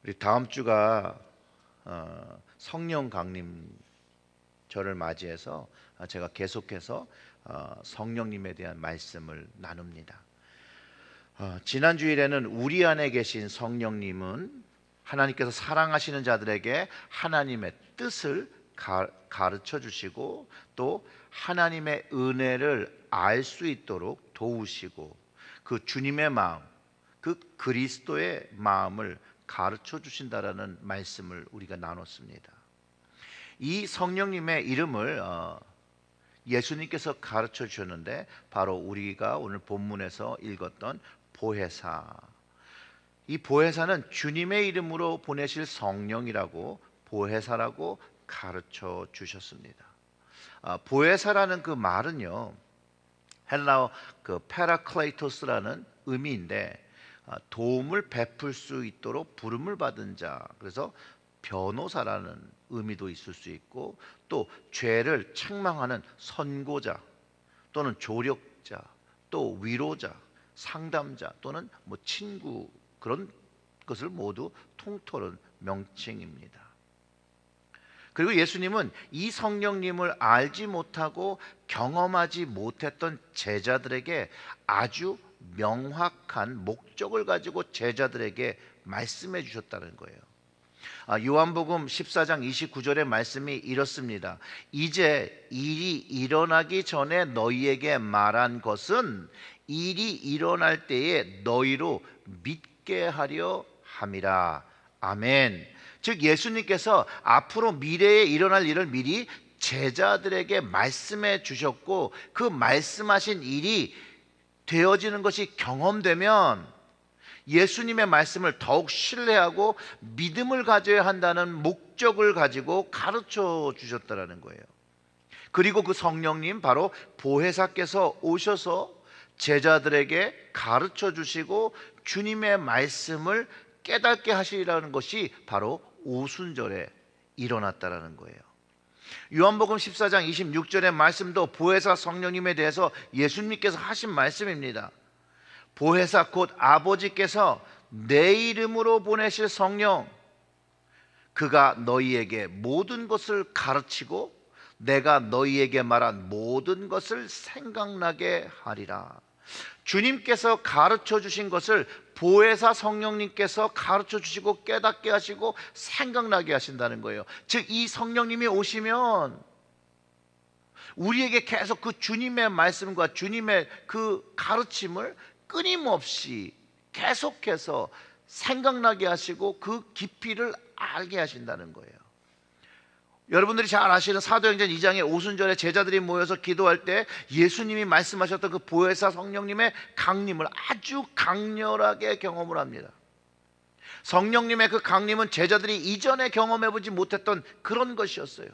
우리 다음 주가 성령 강림절을 맞이해서 제가 계속해서 성령님에 대한 말씀을 나눕니다. 지난 주일에는 우리 안에 계신 성령님은 하나님께서 사랑하시는 자들에게 하나님의 뜻을 가르쳐 주시고 또 하나님의 은혜를 알 수 있도록 도우시고 그 주님의 마음, 그 그리스도의 마음을 가르쳐 주신다라는 말씀을 우리가 나눴습니다. 이 성령님의 이름을 예수님께서 가르쳐 주셨는데 바로 우리가 오늘 본문에서 읽었던 보혜사. 이 보혜사는 주님의 이름으로 보내실 성령이라고 보혜사라고 가르쳐 주셨습니다. 보혜사라는 그 말은요, 헬라어 그 페라클레이토스라는 의미인데 도움을 베풀 수 있도록 부름을 받은 자, 그래서 변호사라는 의미도 있을 수 있고 또 죄를 책망하는 선고자 또는 조력자, 또 위로자, 상담자 또는 친구, 그런 것을 모두 통틀은 명칭입니다. 그리고 예수님은 이 성령님을 알지 못하고 경험하지 못했던 제자들에게 아주 명확한 목적을 가지고 제자들에게 말씀해 주셨다는 거예요. 요한복음 14장 29절의 말씀이 이렇습니다. 이제 일이 일어나기 전에 너희에게 말한 것은 일이 일어날 때에 너희로 믿게 하려 함이라. 아멘. 즉 예수님께서 앞으로 미래에 일어날 일을 미리 제자들에게 말씀해 주셨고 그 말씀하신 일이 되어지는 것이 경험되면 예수님의 말씀을 더욱 신뢰하고 믿음을 가져야 한다는 목적을 가지고 가르쳐 주셨다는 거예요. 그리고 그 성령님 바로 보혜사께서 오셔서 제자들에게 가르쳐 주시고 주님의 말씀을 깨닫게 하시라는 것이 바로 오순절에 일어났다라는 거예요. 요한복음 14장 26절의 말씀도 보혜사 성령님에 대해서 예수님께서 하신 말씀입니다. 보혜사 곧 아버지께서 내 이름으로 보내실 성령, 그가 너희에게 모든 것을 가르치고 내가 너희에게 말한 모든 것을 생각나게 하리라. 주님께서 가르쳐 주신 것을 보혜사 성령님께서 가르쳐 주시고 깨닫게 하시고 생각나게 하신다는 거예요. 즉 이 성령님이 오시면 우리에게 계속 그 주님의 말씀과 주님의 그 가르침을 끊임없이 계속해서 생각나게 하시고 그 깊이를 알게 하신다는 거예요. 여러분들이 잘 아시는 사도행전 2장의 오순절에 제자들이 모여서 기도할 때 예수님이 말씀하셨던 그 보혜사 성령님의 강림을 아주 강렬하게 경험을 합니다. 성령님의 그 강림은 제자들이 이전에 경험해보지 못했던 그런 것이었어요.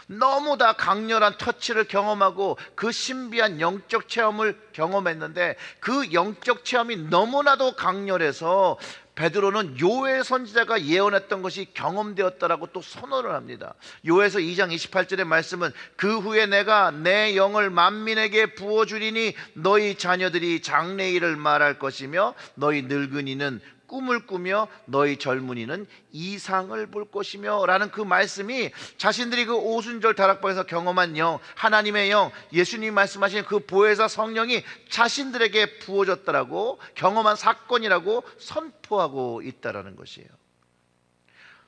너무 다 강렬한 터치를 경험하고 그 신비한 영적 체험을 경험했는데 그 영적 체험이 너무나도 강렬해서 베드로는 요엘 선지자가 예언했던 것이 경험되었다라고 또 선언을 합니다. 요엘서 2장 28절의 말씀은 그 후에 내가 내 영을 만민에게 부어주리니 너희 자녀들이 장래일을 말할 것이며 너희 늙은이는 꿈을 꾸며 너희 젊은이는 이상을 볼 것이며 라는 그 말씀이 자신들이 그 오순절 다락방에서 경험한 영, 하나님의 영, 예수님이 말씀하신 그 보혜사 성령이 자신들에게 부어졌다라고 경험한 사건이라고 선포하고 있다라는 것이에요.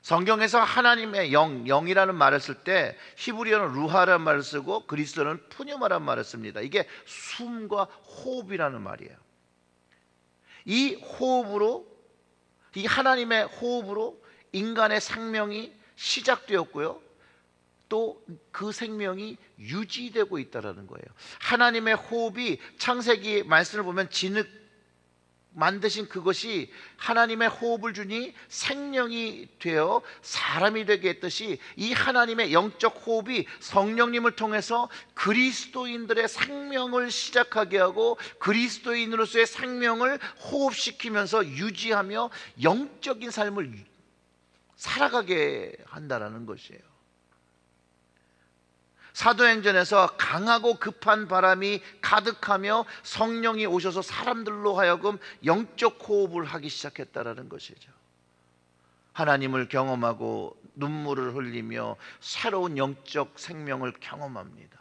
성경에서 하나님의 영이라는 말을 쓸 때 히브리어는 루하라는 말을 쓰고 그리스어는 푸뉴마라는 말을 씁니다. 이게 숨과 호흡이라는 말이에요. 이 호흡으로, 이 하나님의 호흡으로 인간의 생명이 시작되었고요, 또 그 생명이 유지되고 있다는 거예요. 하나님의 호흡이 창세기 말씀을 보면 진흙 만드신 그것이 하나님의 호흡을 주니 생명이 되어 사람이 되게 했듯이 이 하나님의 영적 호흡이 성령님을 통해서 그리스도인들의 생명을 시작하게 하고 그리스도인으로서의 생명을 호흡시키면서 유지하며 영적인 삶을 살아가게 한다는 것이에요. 사도행전에서 강하고 급한 바람이 가득하며 성령이 오셔서 사람들로 하여금 영적 호흡을 하기 시작했다라는 것이죠. 하나님을 경험하고 눈물을 흘리며 새로운 영적 생명을 경험합니다.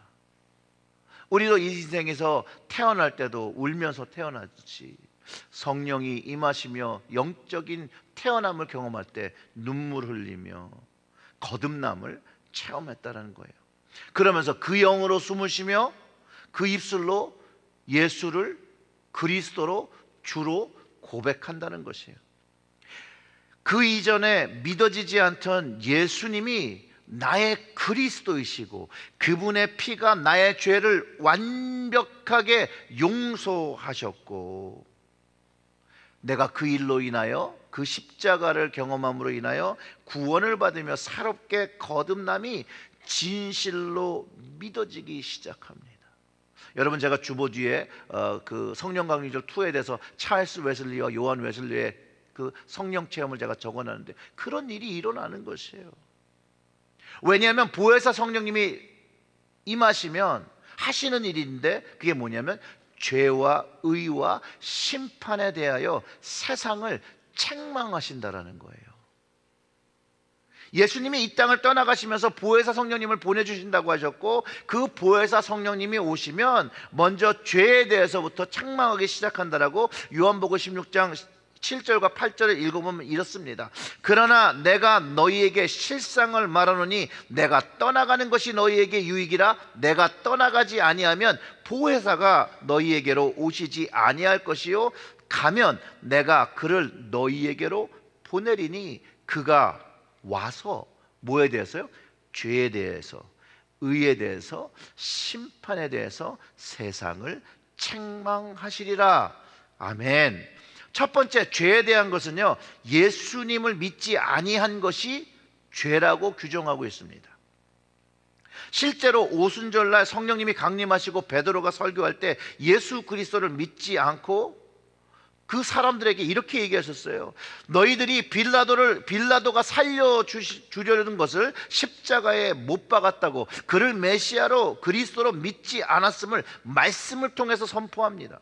우리도 이 인생에서 태어날 때도 울면서 태어났지, 성령이 임하시며 영적인 태어남을 경험할 때 눈물 흘리며 거듭남을 체험했다는 거예요. 그러면서 그 영으로 숨을 쉬며 그 입술로 예수를 그리스도로 주로 고백한다는 것이에요. 그 이전에 믿어지지 않던 예수님이 나의 그리스도이시고 그분의 피가 나의 죄를 완벽하게 용서하셨고, 내가 그 일로 인하여 그 십자가를 경험함으로 인하여 구원을 받으며 새롭게 거듭남이 진실로 믿어지기 시작합니다. 여러분, 제가 주보 뒤에 그 성령 강림절 2에 대해서 찰스 웨슬리와 요한 웨슬리의 그 성령 체험을 제가 적어놨는데, 그런 일이 일어나는 것이에요. 왜냐하면 보혜사 성령님이 임하시면 하시는 일인데, 그게 뭐냐면 죄와 의와 심판에 대하여 세상을 책망하신다라는 거예요. 예수님이 이 땅을 떠나가시면서 보혜사 성령님을 보내주신다고 하셨고, 그 보혜사 성령님이 오시면 먼저 죄에 대해서부터 책망하기 시작한다라고 요한복음 16장 7절과 8절을 읽어보면 이렇습니다. 그러나 내가 너희에게 실상을 말하노니 내가 떠나가는 것이 너희에게 유익이라. 내가 떠나가지 아니하면 보혜사가 너희에게로 오시지 아니할 것이요, 가면 내가 그를 너희에게로 보내리니 그가 와서 뭐에 대해서요? 죄에 대해서, 의에 대해서, 심판에 대해서 세상을 책망하시리라. 아멘. 첫 번째, 죄에 대한 것은요, 예수님을 믿지 아니한 것이 죄라고 규정하고 있습니다. 실제로 오순절날 성령님이 강림하시고 베드로가 설교할 때 예수 그리스도를 믿지 않고 그 사람들에게 이렇게 얘기하셨어요. 너희들이 빌라도가 살려주려는 것을 십자가에 못 박았다고, 그를 메시아로 그리스도로 믿지 않았음을 말씀을 통해서 선포합니다.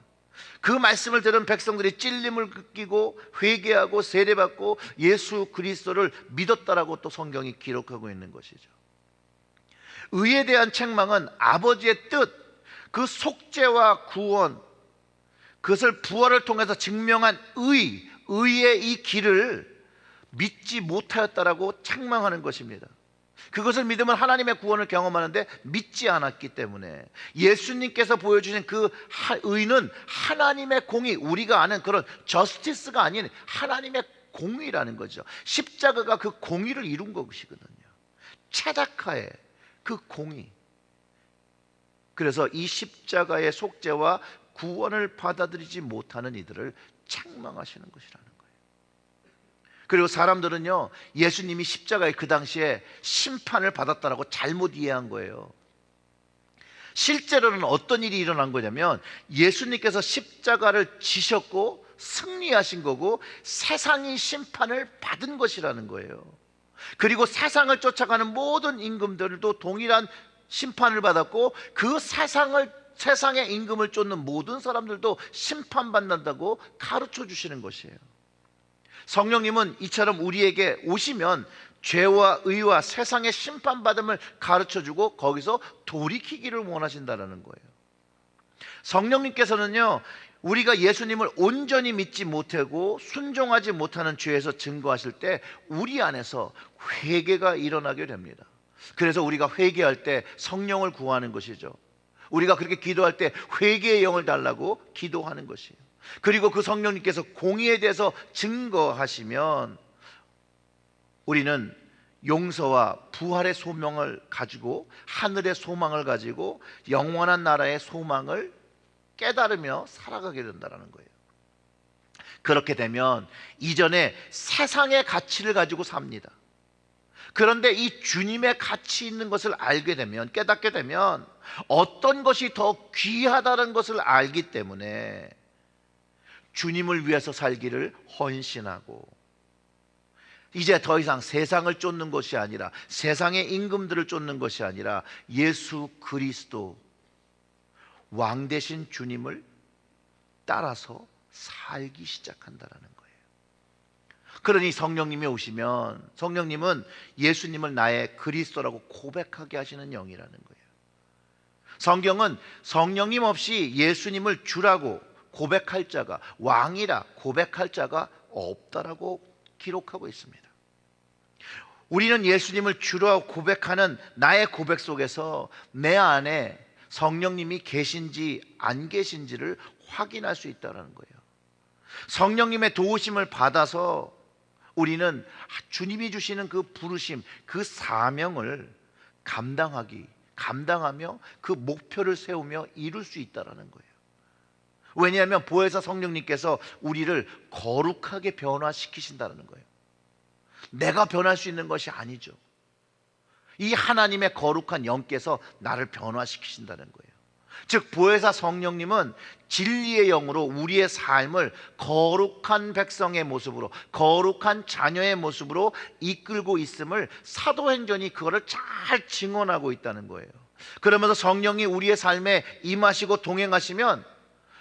그 말씀을 들은 백성들이 찔림을 느끼고 회개하고 세례받고 예수 그리스도를 믿었다라고 또 성경이 기록하고 있는 것이죠. 의에 대한 책망은 아버지의 뜻, 그 속죄와 구원, 그것을 부활을 통해서 증명한 의의 이 길을 믿지 못하였다라고 책망하는 것입니다. 그것을 믿으면 하나님의 구원을 경험하는데 믿지 않았기 때문에 예수님께서 보여주신 그 의는 하나님의 공의, 우리가 아는 그런 저스티스가 아닌 하나님의 공의라는 거죠. 십자가가 그 공의를 이룬 것이거든요. 체다카의 그 공의. 그래서 이 십자가의 속죄와 구원을 받아들이지 못하는 이들을 책망하시는 것이라는 거예요. 그리고 사람들은요, 예수님이 십자가에 그 당시에 심판을 받았다라고 잘못 이해한 거예요. 실제로는 어떤 일이 일어난 거냐면, 예수님께서 십자가를 지셨고 승리하신 거고 세상이 심판을 받은 것이라는 거예요. 그리고 세상을 쫓아가는 모든 임금들도 동일한 심판을 받았고, 그 세상의 임금을 쫓는 모든 사람들도 심판받는다고 가르쳐 주시는 것이에요. 성령님은 이처럼 우리에게 오시면 죄와 의와 세상의 심판받음을 가르쳐주고 거기서 돌이키기를 원하신다는 거예요. 성령님께서는요, 우리가 예수님을 온전히 믿지 못하고 순종하지 못하는 죄에서 증거하실 때 우리 안에서 회개가 일어나게 됩니다. 그래서 우리가 회개할 때 성령을 구하는 것이죠. 우리가 그렇게 기도할 때 회개의 영을 달라고 기도하는 것이에요. 그리고 그 성령님께서 공의에 대해서 증거하시면 우리는 용서와 부활의 소명을 가지고, 하늘의 소망을 가지고 영원한 나라의 소망을 깨달으며 살아가게 된다는 거예요. 그렇게 되면 이전에 세상의 가치를 가지고 삽니다. 그런데 이 주님의 가치 있는 것을 알게 되면, 깨닫게 되면 어떤 것이 더 귀하다는 것을 알기 때문에 주님을 위해서 살기를 헌신하고, 이제 더 이상 세상을 쫓는 것이 아니라, 세상의 임금들을 쫓는 것이 아니라 예수 그리스도 왕 되신 주님을 따라서 살기 시작한다는 거예요. 그러니 성령님이 오시면 성령님은 예수님을 나의 그리스도라고 고백하게 하시는 영이라는 거예요. 성경은 성령님 없이 예수님을 주라고 고백할 자가, 왕이라 고백할 자가 없다라고 기록하고 있습니다. 우리는 예수님을 주라고 고백하는 나의 고백 속에서 내 안에 성령님이 계신지 안 계신지를 확인할 수 있다는 거예요. 성령님의 도우심을 받아서 우리는 주님이 주시는 그 부르심, 그 사명을 감당하며 그 목표를 세우며 이룰 수 있다는 거예요. 왜냐하면 보혜사 성령님께서 우리를 거룩하게 변화시키신다는 거예요. 내가 변할 수 있는 것이 아니죠. 이 하나님의 거룩한 영께서 나를 변화시키신다는 거예요. 즉 보혜사 성령님은 진리의 영으로 우리의 삶을 거룩한 백성의 모습으로, 거룩한 자녀의 모습으로 이끌고 있음을 사도행전이 그거를 잘 증언하고 있다는 거예요. 그러면서 성령이 우리의 삶에 임하시고 동행하시면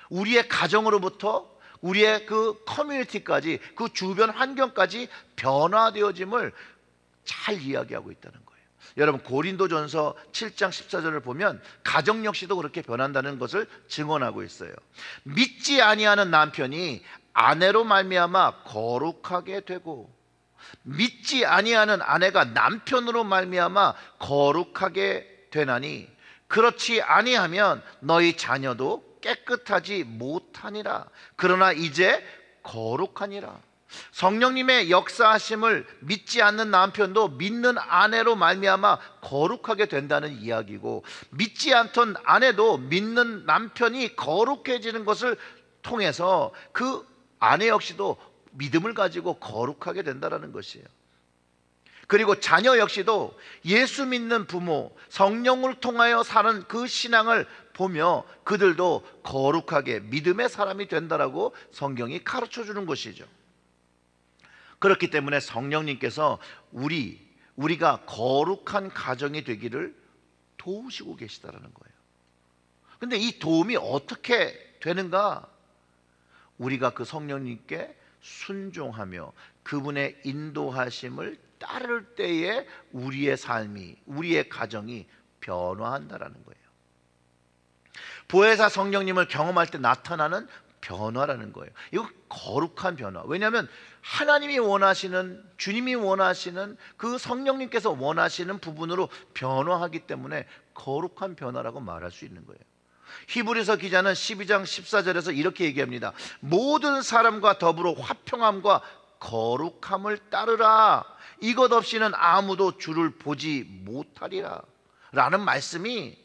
우리의 가정으로부터 우리의 그 커뮤니티까지, 그 주변 환경까지 변화되어짐을 잘 이야기하고 있다는 거예요. 여러분 고린도전서 7장 14절을 보면 가정 역시도 그렇게 변한다는 것을 증언하고 있어요. 믿지 아니하는 남편이 아내로 말미암아 거룩하게 되고, 믿지 아니하는 아내가 남편으로 말미암아 거룩하게 되나니, 그렇지 아니하면 너희 자녀도 깨끗하지 못하니라. 그러나 이제 거룩하니라. 성령님의 역사하심을 믿지 않는 남편도 믿는 아내로 말미암아 거룩하게 된다는 이야기고, 믿지 않던 아내도 믿는 남편이 거룩해지는 것을 통해서 그 아내 역시도 믿음을 가지고 거룩하게 된다는 것이에요. 그리고 자녀 역시도 예수 믿는 부모, 성령을 통하여 사는 그 신앙을 보며 그들도 거룩하게 믿음의 사람이 된다라고 성경이 가르쳐 주는 것이죠. 그렇기 때문에 성령님께서 우리가 거룩한 가정이 되기를 도우시고 계시다라는 거예요. 근데 이 도움이 어떻게 되는가? 우리가 그 성령님께 순종하며 그분의 인도하심을 따를 때에 우리의 삶이, 우리의 가정이 변화한다라는 거예요. 보혜사 성령님을 경험할 때 나타나는 변화라는 거예요. 이거 거룩한 변화. 왜냐하면 하나님이 원하시는, 주님이 원하시는, 그 성령님께서 원하시는 부분으로 변화하기 때문에 거룩한 변화라고 말할 수 있는 거예요. 히브리서 기자는 12장 14절에서 이렇게 얘기합니다. 모든 사람과 더불어 화평함과 거룩함을 따르라. 이것 없이는 아무도 주를 보지 못하리라 라는 말씀이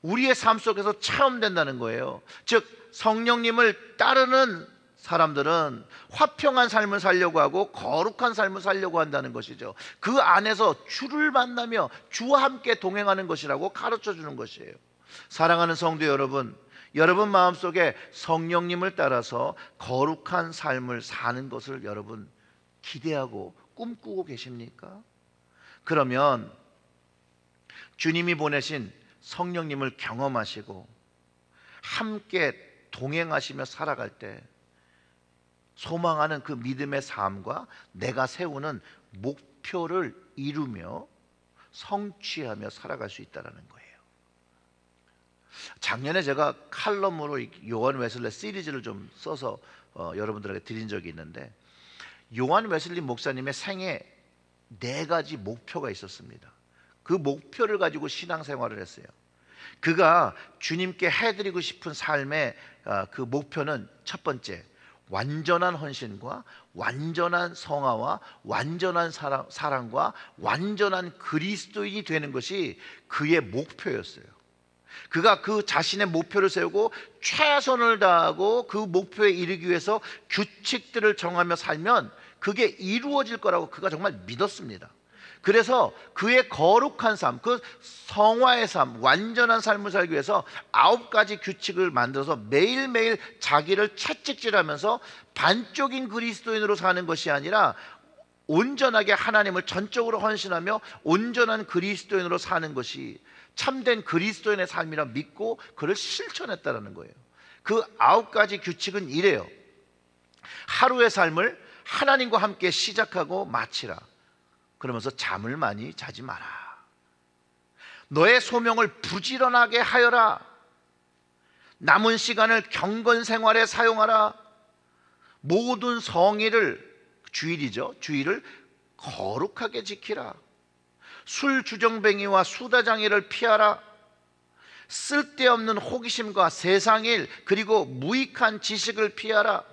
우리의 삶 속에서 체험된다는 거예요. 즉 성령님을 따르는 사람들은 화평한 삶을 살려고 하고 거룩한 삶을 살려고 한다는 것이죠. 그 안에서 주를 만나며 주와 함께 동행하는 것이라고 가르쳐 주는 것이에요. 사랑하는 성도 여러분, 여러분 마음속에 성령님을 따라서 거룩한 삶을 사는 것을 여러분 기대하고 꿈꾸고 계십니까? 그러면 주님이 보내신 성령님을 경험하시고 함께 동행하시며 살아갈 때 소망하는 그 믿음의 삶과 내가 세우는 목표를 이루며 성취하며 살아갈 수 있다는 거예요. 작년에 제가 칼럼으로 요한 웨슬리 시리즈를 좀 써서 여러분들에게 드린 적이 있는데, 요한 웨슬리 목사님의 생에 4가지 목표가 있었습니다. 그 목표를 가지고 신앙생활을 했어요. 그가 주님께 해드리고 싶은 삶의 그 목표는 첫 번째, 완전한 헌신과 완전한 성화와 완전한 사랑과 완전한 그리스도인이 되는 것이 그의 목표였어요. 그가 그 자신의 목표를 세우고 최선을 다하고 그 목표에 이르기 위해서 규칙들을 정하며 살면 그게 이루어질 거라고 그가 정말 믿었습니다. 그래서 그의 거룩한 삶, 그 성화의 삶, 완전한 삶을 살기 위해서 9가지 규칙을 만들어서 매일매일 자기를 채찍질하면서 반쪽인 그리스도인으로 사는 것이 아니라 온전하게 하나님을 전적으로 헌신하며 온전한 그리스도인으로 사는 것이 참된 그리스도인의 삶이라 믿고 그를 실천했다는 거예요. 그 9가지 규칙은 이래요. 하루의 삶을 하나님과 함께 시작하고 마치라. 그러면서 잠을 많이 자지 마라. 너의 소명을 부지런하게 하여라. 남은 시간을 경건 생활에 사용하라. 모든 성일을, 주일이죠, 주일을 거룩하게 지키라. 술 주정뱅이와 수다장이를 피하라. 쓸데없는 호기심과 세상일 그리고 무익한 지식을 피하라.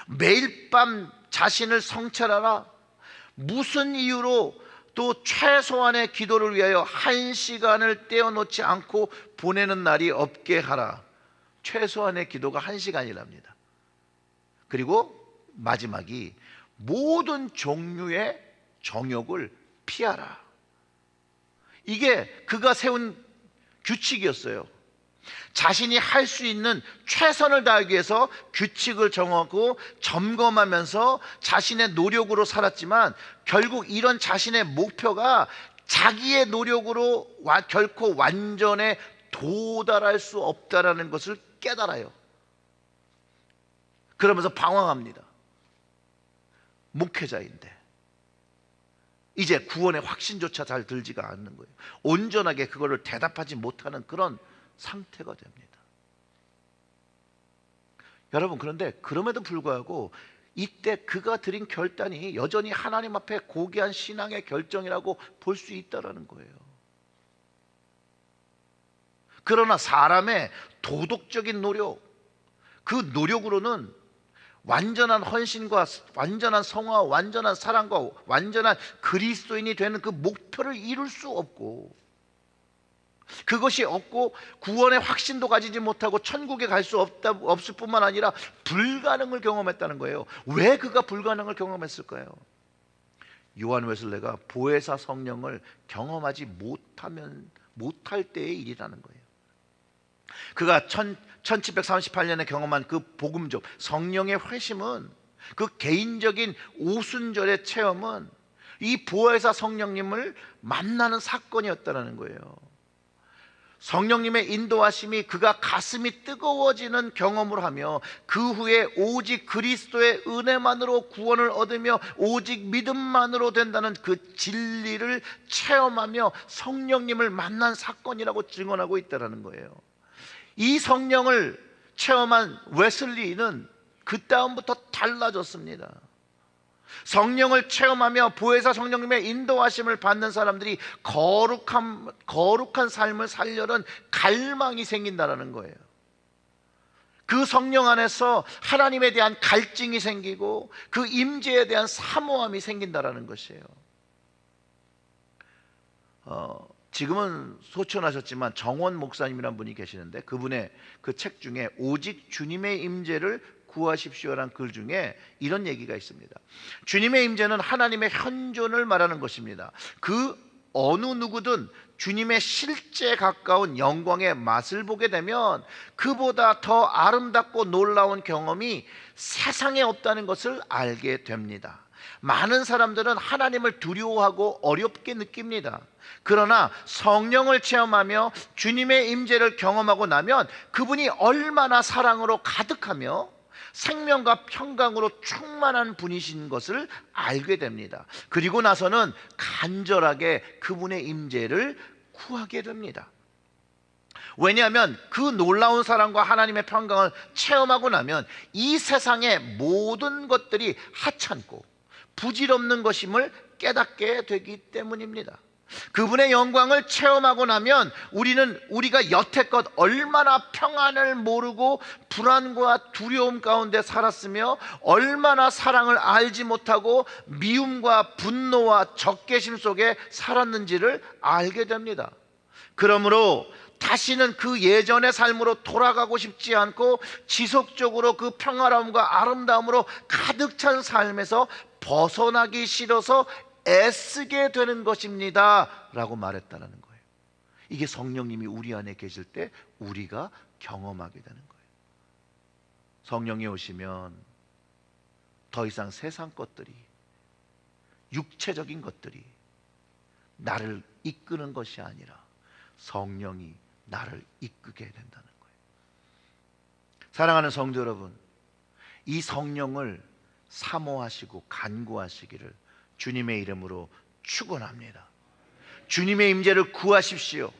매일 밤 자신을 성찰하라. 무슨 이유로 또 최소한의 기도를 위하여 1시간을 떼어놓지 않고 보내는 날이 없게 하라. 최소한의 기도가 1시간이랍니다. 그리고 마지막이 모든 종류의 정욕을 피하라. 이게 그가 세운 규칙이었어요. 자신이 할 수 있는 최선을 다하기 위해서 규칙을 정하고 점검하면서 자신의 노력으로 살았지만 결국 이런 자신의 목표가 자기의 노력으로 결코 완전에 도달할 수 없다라는 것을 깨달아요. 그러면서 방황합니다. 목회자인데 이제 구원의 확신조차 잘 들지가 않는 거예요. 온전하게 그거를 대답하지 못하는 그런 상태가 됩니다. 여러분, 그런데 그럼에도 불구하고 이때 그가 드린 결단이 여전히 하나님 앞에 고귀한 신앙의 결정이라고 볼 수 있다는 거예요. 그러나 사람의 도덕적인 노력, 그 노력으로는 완전한 헌신과 완전한 성화와 완전한 사랑과 완전한 그리스도인이 되는 그 목표를 이룰 수 없고, 그것이 없고 구원의 확신도 가지지 못하고 천국에 갈 수 없을 뿐만 아니라 불가능을 경험했다는 거예요. 왜 그가 불가능을 경험했을까요? 요한 웨슬레가 보혜사 성령을 경험하지 못할 때의 일이라는 거예요. 그가 1738년에 경험한 그 복음적 성령의 회심은, 그 개인적인 오순절의 체험은 이 보혜사 성령님을 만나는 사건이었다는 거예요. 성령님의 인도하심이 그가 가슴이 뜨거워지는 경험을 하며 그 후에 오직 그리스도의 은혜만으로 구원을 얻으며 오직 믿음만으로 된다는 그 진리를 체험하며 성령님을 만난 사건이라고 증언하고 있다는 거예요. 이 성령을 체험한 웨슬리는 그 다음부터 달라졌습니다. 성령을 체험하며 보혜사 성령님의 인도하심을 받는 사람들이 거룩한 삶을 살려는 갈망이 생긴다는 거예요. 그 성령 안에서 하나님에 대한 갈증이 생기고 그 임재에 대한 사모함이 생긴다는 것이에요. 지금은 소천하셨지만 정원 목사님이라는 분이 계시는데 그분의 그 책 중에 오직 주님의 임재를 구하십시오라는 글 중에 이런 얘기가 있습니다. 주님의 임재는 하나님의 현존을 말하는 것입니다. 그 어느 누구든 주님의 실제 가까운 영광의 맛을 보게 되면 그보다 더 아름답고 놀라운 경험이 세상에 없다는 것을 알게 됩니다. 많은 사람들은 하나님을 두려워하고 어렵게 느낍니다. 그러나 성령을 체험하며 주님의 임재를 경험하고 나면 그분이 얼마나 사랑으로 가득하며 생명과 평강으로 충만한 분이신 것을 알게 됩니다. 그리고 나서는 간절하게 그분의 임재를 구하게 됩니다. 왜냐하면 그 놀라운 사랑과 하나님의 평강을 체험하고 나면 이 세상의 모든 것들이 하찮고 부질없는 것임을 깨닫게 되기 때문입니다. 그분의 영광을 체험하고 나면 우리가 여태껏 얼마나 평안을 모르고 불안과 두려움 가운데 살았으며 얼마나 사랑을 알지 못하고 미움과 분노와 적개심 속에 살았는지를 알게 됩니다. 그러므로 다시는 그 예전의 삶으로 돌아가고 싶지 않고 지속적으로 그 평화로움과 아름다움으로 가득 찬 삶에서 벗어나기 싫어서 애쓰게 되는 것입니다 라고 말했다는 거예요. 이게 성령님이 우리 안에 계실 때 우리가 경험하게 되는 거예요. 성령이 오시면 더 이상 세상 것들이, 육체적인 것들이 나를 이끄는 것이 아니라 성령이 나를 이끄게 된다는 거예요. 사랑하는 성도 여러분, 이 성령을 사모하시고 간구하시기를 주님의 이름으로 축원합니다. 주님의 임재를 구하십시오.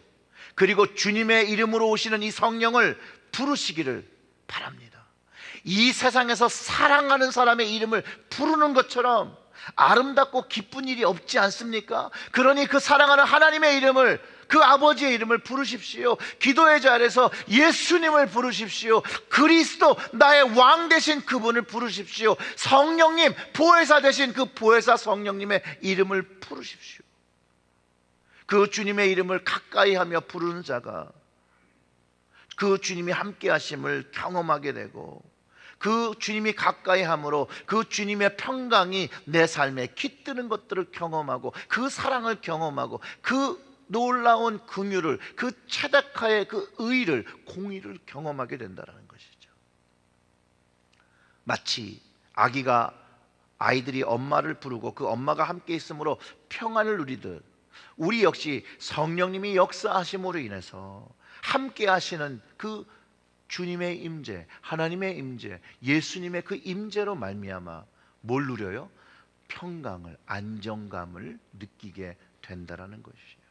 그리고 주님의 이름으로 오시는 이 성령을 부르시기를 바랍니다. 이 세상에서 사랑하는 사람의 이름을 부르는 것처럼 아름답고 기쁜 일이 없지 않습니까? 그러니 그 사랑하는 하나님의 이름을, 그 아버지의 이름을 부르십시오. 기도의 자리에서 예수님을 부르십시오. 그리스도, 나의 왕 되신 그분을 부르십시오. 성령님, 보혜사 되신 그 보혜사 성령님의 이름을 부르십시오. 그 주님의 이름을 가까이 하며 부르는 자가 그 주님이 함께 하심을 경험하게 되고, 그 주님이 가까이 함으로 그 주님의 평강이 내 삶에 깃드는 것들을 경험하고, 그 사랑을 경험하고, 그 놀라운 긍휼을, 그 체다카의 그 의를, 공의를 경험하게 된다는 것이죠. 마치 아이들이 엄마를 부르고 그 엄마가 함께 있으므로 평안을 누리듯, 우리 역시 성령님이 역사하심으로 인해서 함께 하시는 그 주님의 임재, 하나님의 임재, 예수님의 그 임재로 말미암아 뭘 누려요? 평강을, 안정감을 느끼게 된다라는 것이에요.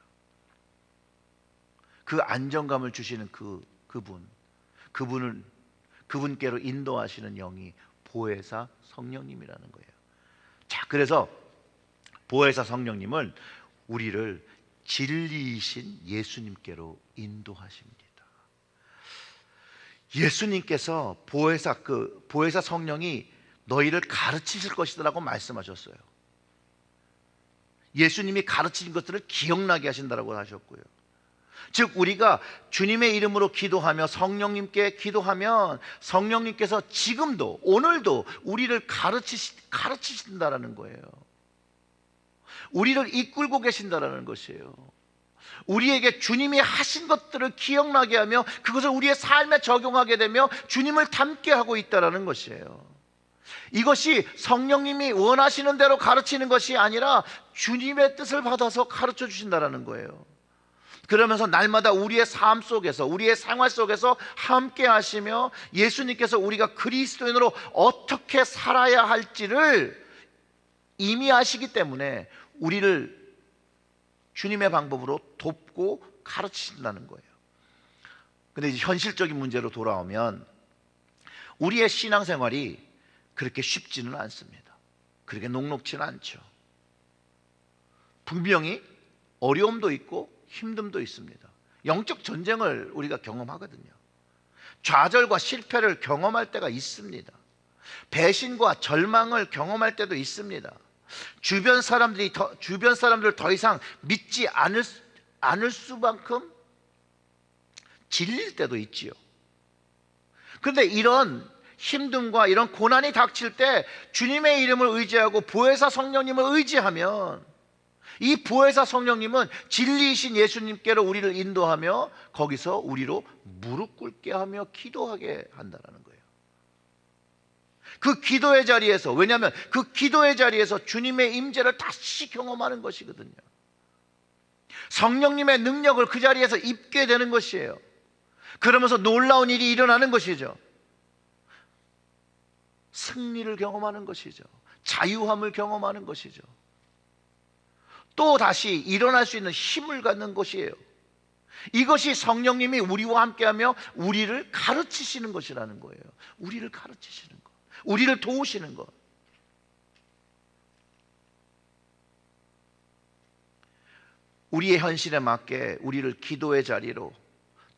그 안정감을 주시는 그분께로 인도하시는 영이 보혜사 성령님이라는 거예요. 자, 그래서 보혜사 성령님은 우리를 진리이신 예수님께로 인도하십니다. 예수님께서 보혜사 성령이 너희를 가르치실 것이라고 말씀하셨어요. 예수님이 가르치신 것들을 기억나게 하신다라고 하셨고요. 즉, 우리가 주님의 이름으로 기도하며 성령님께 기도하면 성령님께서 지금도, 오늘도 우리를 가르치신다라는 거예요. 우리를 이끌고 계신다라는 것이에요. 우리에게 주님이 하신 것들을 기억나게 하며 그것을 우리의 삶에 적용하게 되며 주님을 닮게 하고 있다는 것이에요. 이것이 성령님이 원하시는 대로 가르치는 것이 아니라 주님의 뜻을 받아서 가르쳐 주신다는 거예요. 그러면서 날마다 우리의 삶 속에서, 우리의 생활 속에서 함께 하시며 예수님께서 우리가 그리스도인으로 어떻게 살아야 할지를 이미 아시기 때문에 우리를 주님의 방법으로 돕고 가르치신다는 거예요. 그런데 이제 현실적인 문제로 돌아오면 우리의 신앙생활이 그렇게 쉽지는 않습니다. 그렇게 녹록지는 않죠. 분명히 어려움도 있고 힘듦도 있습니다. 영적 전쟁을 우리가 경험하거든요. 좌절과 실패를 경험할 때가 있습니다. 배신과 절망을 경험할 때도 있습니다. 주변 사람들 더 이상 믿지 않을 수만큼 질릴 때도 있지요. 그런데 이런 힘듦과 이런 고난이 닥칠 때 주님의 이름을 의지하고 보혜사 성령님을 의지하면 이 보혜사 성령님은 진리이신 예수님께로 우리를 인도하며 거기서 우리로 무릎 꿇게 하며 기도하게 한다는 거예요. 그 기도의 자리에서, 왜냐하면 그 기도의 자리에서 주님의 임재를 다시 경험하는 것이거든요. 성령님의 능력을 그 자리에서 입게 되는 것이에요. 그러면서 놀라운 일이 일어나는 것이죠. 승리를 경험하는 것이죠. 자유함을 경험하는 것이죠. 또 다시 일어날 수 있는 힘을 갖는 것이에요. 이것이 성령님이 우리와 함께하며 우리를 가르치시는 것이라는 거예요. 우리를 가르치시는 것, 우리를 도우시는 것. 우리의 현실에 맞게 우리를 기도의 자리로,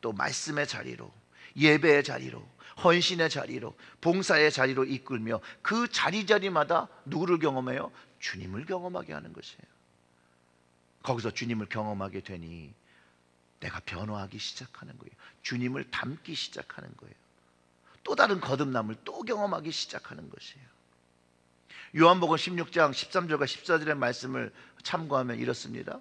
또 말씀의 자리로, 예배의 자리로, 헌신의 자리로, 봉사의 자리로 이끌며 그 자리마다 누구를 경험해요? 주님을 경험하게 하는 것이에요. 거기서 주님을 경험하게 되니 내가 변화하기 시작하는 거예요. 주님을 닮기 시작하는 거예요. 또 다른 거듭남을 또 경험하기 시작하는 것이에요. 요한복음 16장 13절과 14절의 말씀을 참고하면 이렇습니다.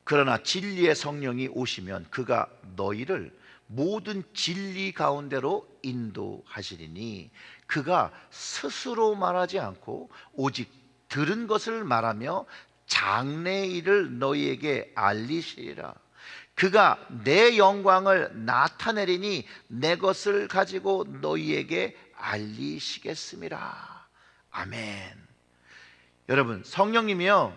그러나 진리의 성령이 오시면 그가 너희를 모든 진리 가운데로 인도하시리니 그가 스스로 말하지 않고 오직 들은 것을 말하며 장래의 일을 너희에게 알리시리라. 그가 내 영광을 나타내리니 내 것을 가지고 너희에게 알리시겠음이라. 아멘. 여러분, 성령님이요,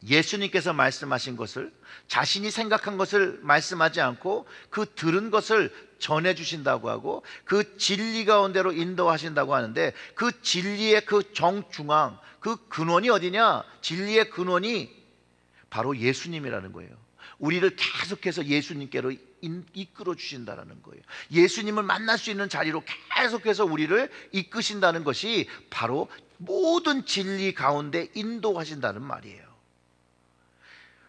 예수님께서 말씀하신 것을, 자신이 생각한 것을 말씀하지 않고 그 들은 것을 전해주신다고 하고 그 진리 가운데로 인도하신다고 하는데, 그 진리의 그 정중앙, 그 근원이 어디냐? 진리의 근원이 바로 예수님이라는 거예요. 우리를 계속해서 예수님께로 이끌어 주신다는 거예요. 예수님을 만날 수 있는 자리로 계속해서 우리를 이끄신다는 것이 바로 모든 진리 가운데 인도하신다는 말이에요.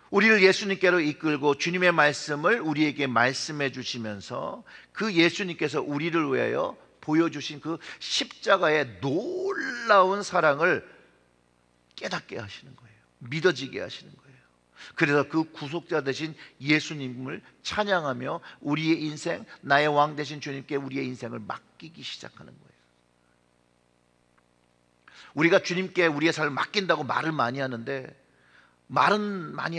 우리를 예수님께로 이끌고 주님의 말씀을 우리에게 말씀해 주시면서 그 예수님께서 우리를 위하여 보여주신 그 십자가의 놀라운 사랑을 깨닫게 하시는 거예요. 믿어지게 하시는 거예요. 그래서 그 구속자 되신 예수님을 찬양하며 우리의 인생, 나의 왕 되신 주님께 우리의 인생을 맡기기 시작하는 거예요. 우리가 주님께 우리의 삶을 맡긴다고 말은 많이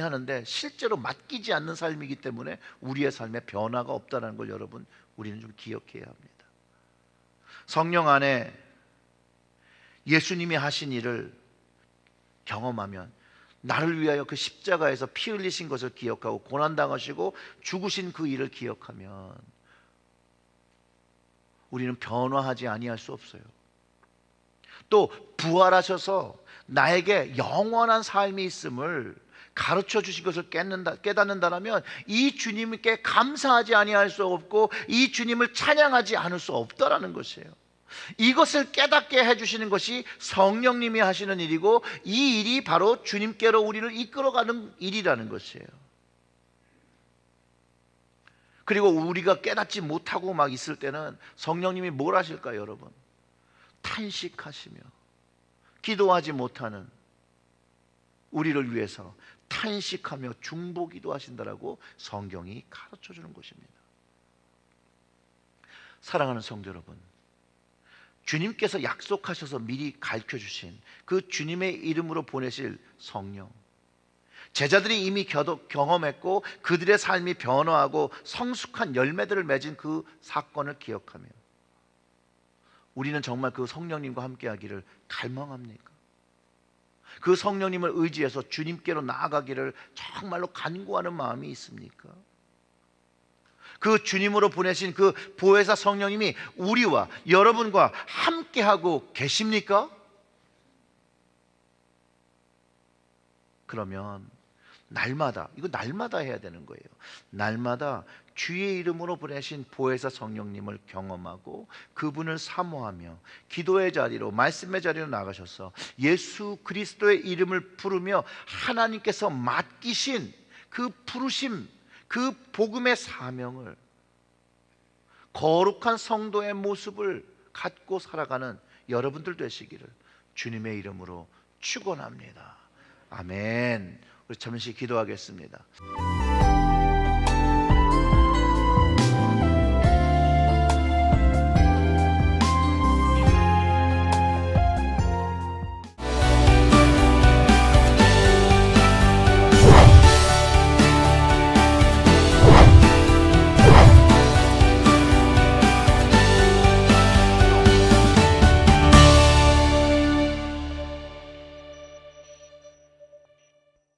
하는데 실제로 맡기지 않는 삶이기 때문에 우리의 삶에 변화가 없다는 걸 여러분, 우리는 좀 기억해야 합니다. 성령 안에 예수님이 하신 일을 경험하면, 나를 위하여 그 십자가에서 피 흘리신 것을 기억하고 고난당하시고 죽으신 그 일을 기억하면 우리는 변화하지 아니할 수 없어요. 또 부활하셔서 나에게 영원한 삶이 있음을 가르쳐 주신 것을 깨닫는다면 이 주님께 감사하지 아니할 수 없고 이 주님을 찬양하지 않을 수 없다라는 것이에요. 이것을 깨닫게 해주시는 것이 성령님이 하시는 일이고, 이 일이 바로 주님께로 우리를 이끌어가는 일이라는 것이에요. 그리고 우리가 깨닫지 못하고 막 있을 때는 성령님이 뭘 하실까요, 여러분? 탄식하시며 기도하지 못하는 우리를 위해서 탄식하며 중보기도 하신다라고 성경이 가르쳐 주는 것입니다. 사랑하는 성도 여러분, 주님께서 약속하셔서 미리 가르쳐 주신 그 주님의 이름으로 보내실 성령, 제자들이 이미 경험했고 그들의 삶이 변화하고 성숙한 열매들을 맺은 그 사건을 기억하며 우리는 정말 그 성령님과 함께하기를 갈망합니까? 그 성령님을 의지해서 주님께로 나아가기를 정말로 간구하는 마음이 있습니까? 그 주님으로 보내신 그 보혜사 성령님이 우리와 여러분과 함께하고 계십니까? 그러면 날마다, 이거 날마다 해야 되는 거예요. 날마다 주의 이름으로 보내신 보혜사 성령님을 경험하고 그분을 사모하며 기도의 자리로, 말씀의 자리로 나가셔서 예수 그리스도의 이름을 부르며 하나님께서 맡기신 그 부르심, 그 복음의 사명을, 거룩한 성도의 모습을 갖고 살아가는 여러분들 되시기를 주님의 이름으로 축원합니다. 아멘. 우리 잠시 기도하겠습니다.